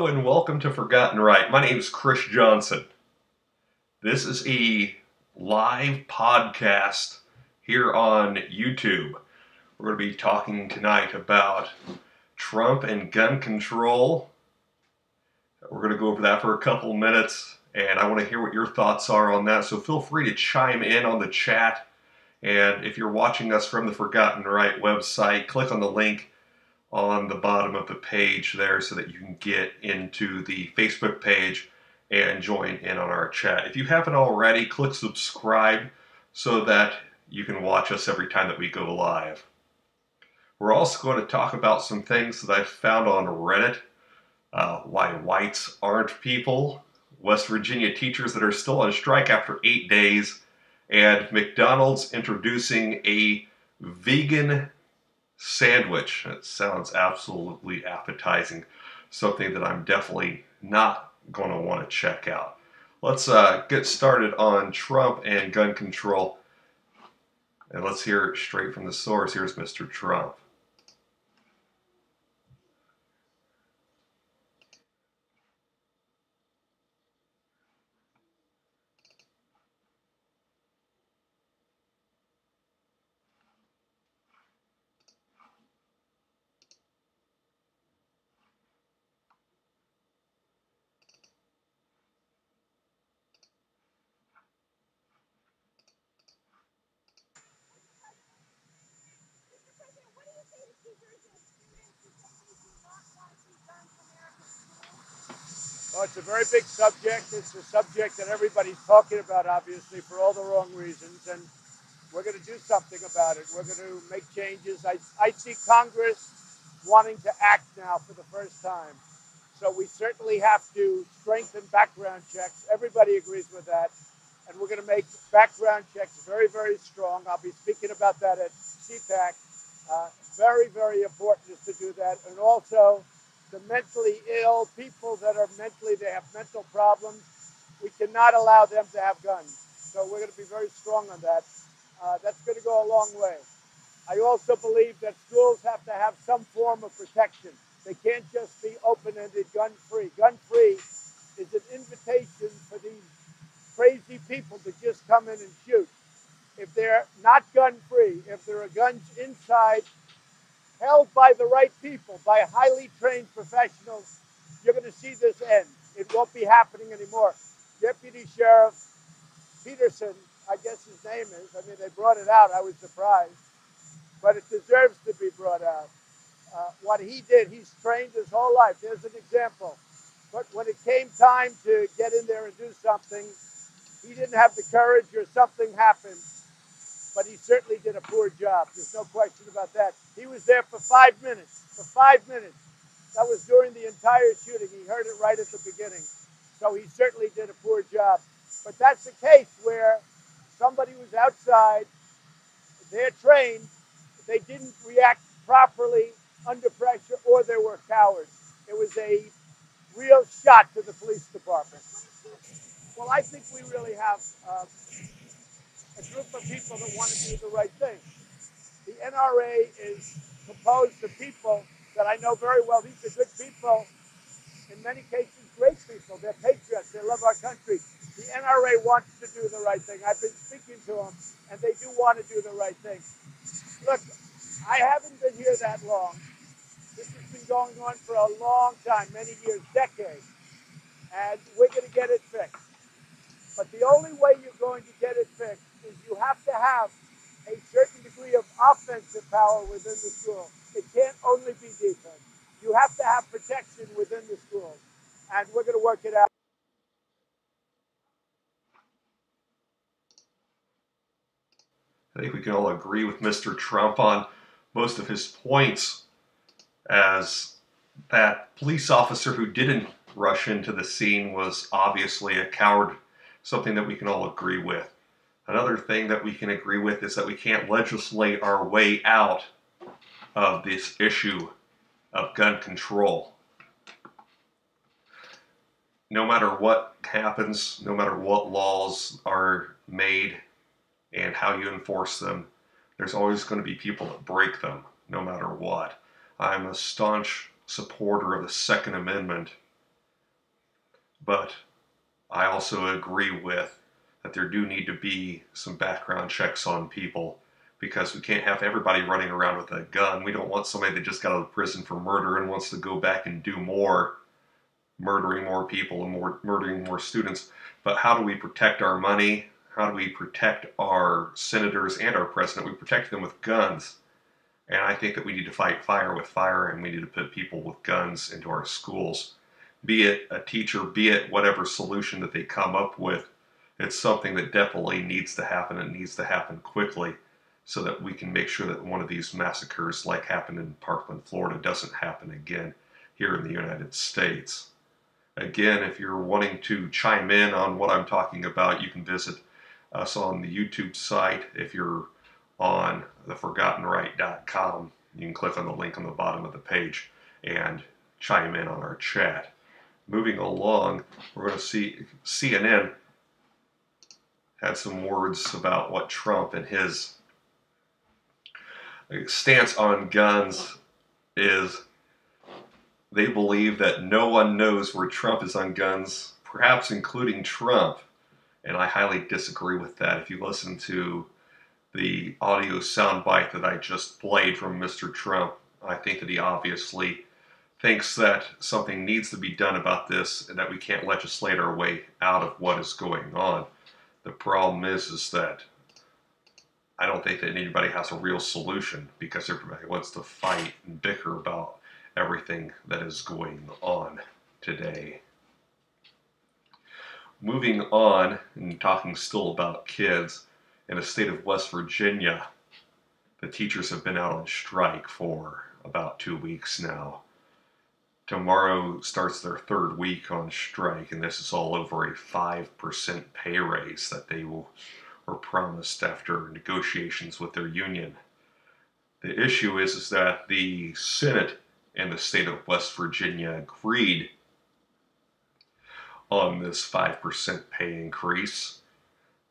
Hello and welcome to Forgotten Right. My name is Chris Johnson. This is a live podcast here on YouTube. We're going to be talking tonight about Trump and gun control. We're going to go over that for a couple minutes, and I want to hear what your thoughts are on that. So feel free to chime in on the chat. And if you're watching us from the Forgotten Right website, click on the link on the bottom of the page there so that you can get into the Facebook page and join in on our chat. If you haven't already, click subscribe so that you can watch us every time that we go live. We're also going to talk about some things that I found on Reddit. Why whites aren't people, West Virginia teachers that are still on strike after 8 days, and McDonald's introducing a vegan sandwich. It sounds absolutely appetizing. Something that I'm definitely not going to want to check out. Let's get started on Trump and gun control. And let's hear it straight from the source. Here's Mr. Trump. Well, it's a very big subject. It's a subject that everybody's talking about, obviously, for all the wrong reasons. And we're going to do something about it. We're going to make changes. I see Congress wanting to act now for the first time. So we certainly have to strengthen background checks. Everybody agrees with that. And we're going to make background checks very, very strong. I'll be speaking about that at CPAC. Very, very important is to do that. And also, the mentally ill, people that are they have mental problems, we cannot allow them to have guns. So we're going to be very strong on that. That's going to go a long way. I also believe that schools have to have some form of protection. They can't just be open-ended, gun-free. Gun-free is an invitation for these crazy people to just come in and shoot. If they're not gun-free, if there are guns inside, held by the right people, by highly trained professionals, you're going to see this end. It won't be happening anymore. Deputy Sheriff Peterson, I guess his name is, I mean, they brought it out. I was surprised. But it deserves to be brought out. What he did, he's trained his whole life. There's an example. But when it came time to get in there and do something, he didn't have the courage or something happened. But he certainly did a poor job. There's no question about that. He was there for 5 minutes. For 5 minutes. That was during the entire shooting. He heard it right at the beginning. So he certainly did a poor job. But that's the case where somebody was outside, they're trained, they didn't react properly under pressure, or they were cowards. It was a real shot to the police department. Well, I think we really have a group of people that want to do the right thing. The NRA is composed of people that I know very well. These are good people, in many cases, great people. They're patriots. They love our country. The NRA wants to do the right thing. I've been speaking to them, and they do want to do the right thing. Look, I haven't been here that long. This has been going on for a long time, many years, decades. And we're going to get it fixed. But the only way you're going to get it fixed is you have to have a certain degree of offensive power within the school. It can't only be defense. You have to have protection within the schools. And we're going to work it out. I think we can all agree with Mr. Trump on most of his points, as that police officer who didn't rush into the scene was obviously a coward, something that we can all agree with. Another thing that we can agree with is that we can't legislate our way out of this issue of gun control. No matter what happens, no matter what laws are made and how you enforce them, there's always going to be people that break them, no matter what. I'm a staunch supporter of the Second Amendment But I also agree with that there do need to be some background checks on people, because we can't have everybody running around with a gun. We don't want somebody that just got out of prison for murder and wants to go back and do more, murdering more people and murdering more students. But how do we protect our money? How do we protect our senators and our president? We protect them with guns. And I think that we need to fight fire with fire, and we need to put people with guns into our schools. Be it a teacher, be it whatever solution that they come up with, it's something that definitely needs to happen, and needs to happen quickly, so that we can make sure that one of these massacres like happened in Parkland, Florida, doesn't happen again here in the United States. Again, if you're wanting to chime in on what I'm talking about, you can visit us on the YouTube site. If you're on theforgottenright.com, you can click on the link on the bottom of the page and chime in on our chat. Moving along, we're going to see CNN had some words about what Trump and his stance on guns is. They believe that no one knows where Trump is on guns, perhaps including Trump. And I highly disagree with that. If you listen to the audio soundbite that I just played from Mr. Trump, I think that he obviously thinks that something needs to be done about this, and that we can't legislate our way out of what is going on. The problem is that I don't think that anybody has a real solution, because everybody wants to fight and bicker about everything that is going on today. Moving on, and talking still about kids, in the state of West Virginia, the teachers have been out on strike for about 2 weeks now. Tomorrow starts their third week on strike, and this is all over a 5% pay raise that they were promised after negotiations with their union. The issue is that the Senate in the state of West Virginia agreed on this 5% pay increase,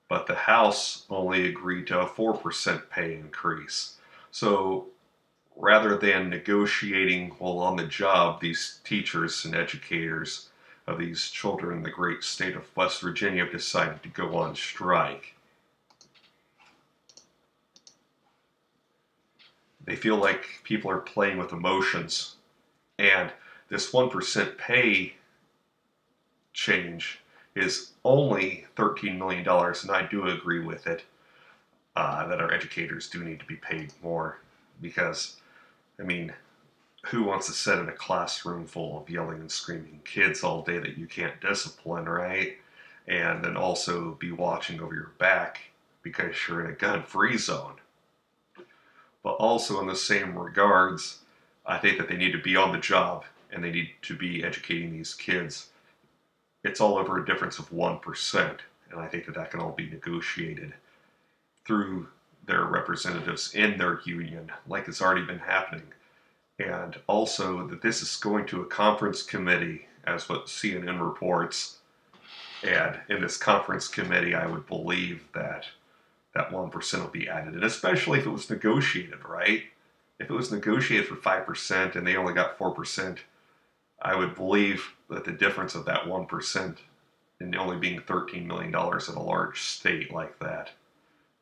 but the House only agreed to a 4% pay increase. So rather than negotiating while on the job, these teachers and educators of these children in the great state of West Virginia have decided to go on strike. They feel like people are playing with emotions. And this 1% pay change is only $13 million, and I do agree with it, that our educators do need to be paid more, because, I mean, who wants to sit in a classroom full of yelling and screaming kids all day that you can't discipline, right? And then also be watching over your back because you're in a gun-free zone. But also in the same regards, I think that they need to be on the job, and they need to be educating these kids. It's all over a difference of 1%, and I think that that can all be negotiated through their representatives in their union, like it's already been happening. And also that this is going to a conference committee, as what CNN reports. And in this conference committee, I would believe that that 1% will be added, and especially if it was negotiated, right? If it was negotiated for 5% and they only got 4%, I would believe that the difference of that 1% and only being $13 million in a large state like that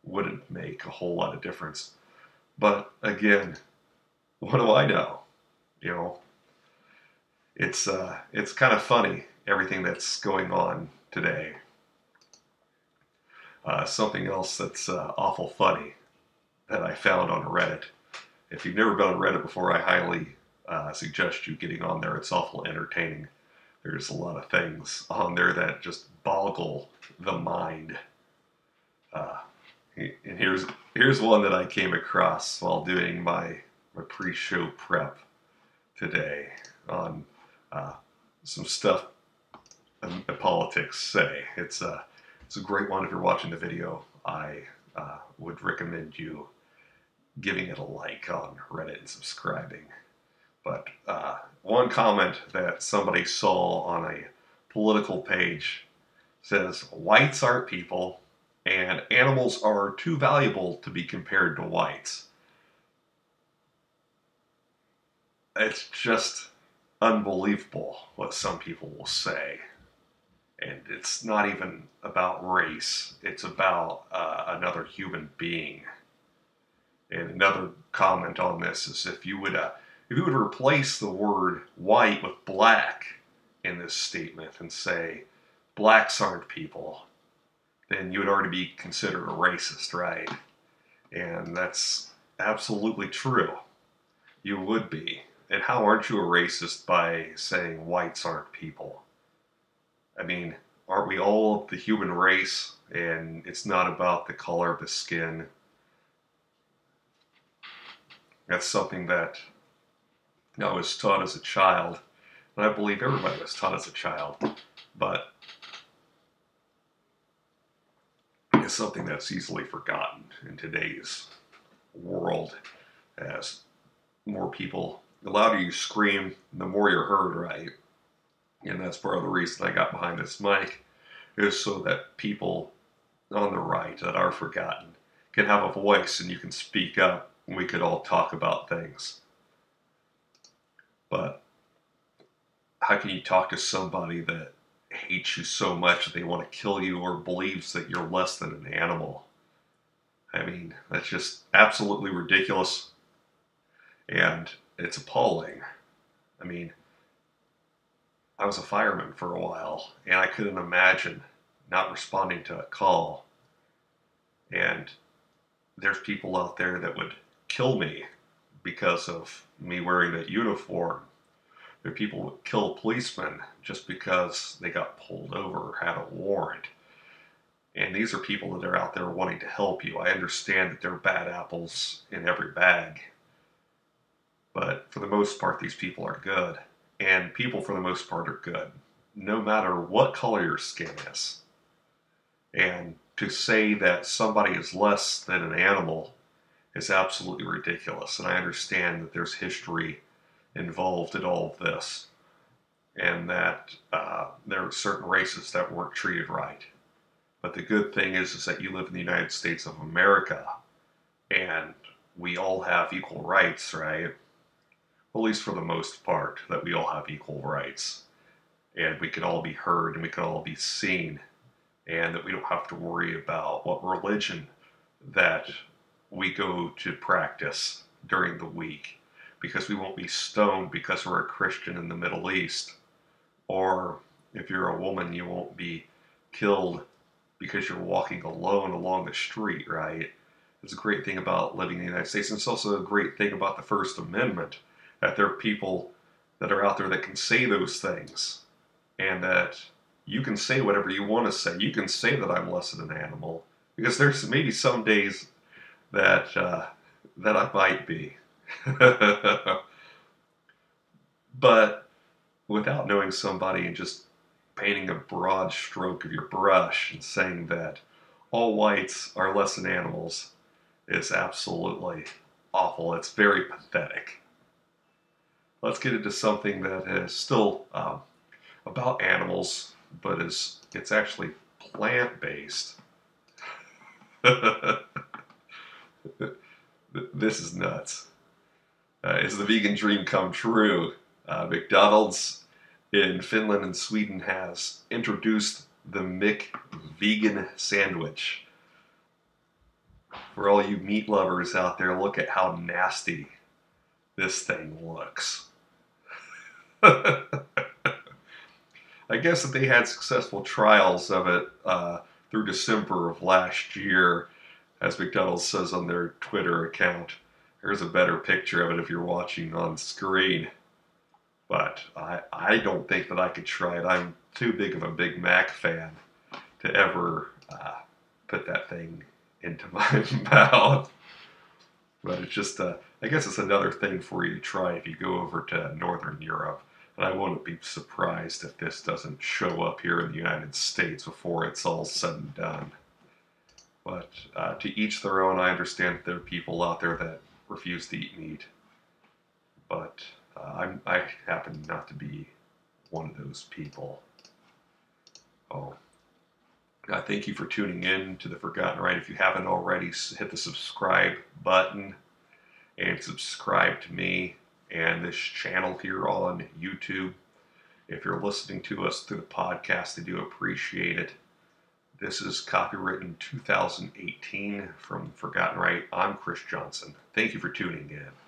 wouldn't make a whole lot of difference. But again, what do I know? You know, it's kind of funny, everything that's going on today. Something else that's awful funny that I found on Reddit. If you've never been on Reddit before, I highly suggest you getting on there. It's awful entertaining. There's a lot of things on there that just boggle the mind. And here's one that I came across while doing my pre-show prep today on some stuff politics say. It's a great one. If you're watching the video, I would recommend you giving it a like on Reddit and subscribing. But one comment that somebody saw on a political page says, "Whites aren't people, and animals are too valuable to be compared to whites." It's just unbelievable what some people will say. And it's not even about race. It's about another human being. And another comment on this is if you would replace the word white with black in this statement and say blacks aren't people, then you would already be considered a racist, right? And that's absolutely true. You would be. And how aren't you a racist by saying whites aren't people? I mean, aren't we all the human race? And it's not about the color of the skin. That's something that I was taught as a child, and I believe everybody was taught as a child, but it's something that's easily forgotten in today's world as more people, the louder you scream, the more you're heard, right? And that's part of the reason I got behind this mic, is so that people on the right that are forgotten can have a voice and you can speak up and we could all talk about things. But how can you talk to somebody that hates you so much that they want to kill you or believes that you're less than an animal? I mean, that's just absolutely ridiculous. And it's appalling. I mean, I was a fireman for a while, and I couldn't imagine not responding to a call. And there's people out there that would kill me because of me wearing that uniform. There are people that kill policemen just because they got pulled over or had a warrant. And these are people that are out there wanting to help you. I understand that there are bad apples in every bag. But for the most part, these people are good. And people, for the most part, are good, no matter what color your skin is. And to say that somebody is less than an animal is absolutely ridiculous. And I understand that there's history involved in all of this, and that there are certain races that weren't treated right. But the good thing is that you live in the United States of America, and we all have equal rights, right? At least for the most part, that we all have equal rights. And we can all be heard and we can all be seen. And that we don't have to worry about what religion that we go to practice during the week. Because we won't be stoned because we're a Christian in the Middle East. Or if you're a woman, you won't be killed because you're walking alone along the street, right? It's a great thing about living in the United States. And it's also a great thing about the First Amendment, that there are people that are out there that can say those things, and that you can say whatever you want to say. You can say that I'm less than an animal, because there's maybe some days that that I might be. But without knowing somebody and just painting a broad stroke of your brush and saying that all whites are less than animals is absolutely awful. It's very pathetic. Let's get into something that is still about animals, but it's actually plant-based. This is nuts. Is the vegan dream come true? McDonald's in Finland and Sweden has introduced the McVegan sandwich. For all you meat lovers out there, look at how nasty this thing looks. I guess that they had successful trials of it through December of last year, as McDonald's says on their Twitter account. Here's a better picture of it if you're watching on screen. But I don't think that I could try it. I'm too big of a Big Mac fan to ever put that thing into my mouth. But it's just, I guess it's another thing for you to try if you go over to Northern Europe. And I wouldn't be surprised if this doesn't show up here in the United States before it's all said and done. But to each their own. I understand that there are people out there that refuse to eat meat. But I happen not to be one of those people. Oh. Thank you for tuning in to The Forgotten Right. If you haven't already, hit the subscribe button and subscribe to me and this channel here on YouTube. If you're listening to us through the podcast, I do appreciate it. This is copywritten 2018 from Forgotten Right. I'm Chris Johnson. Thank you for tuning in.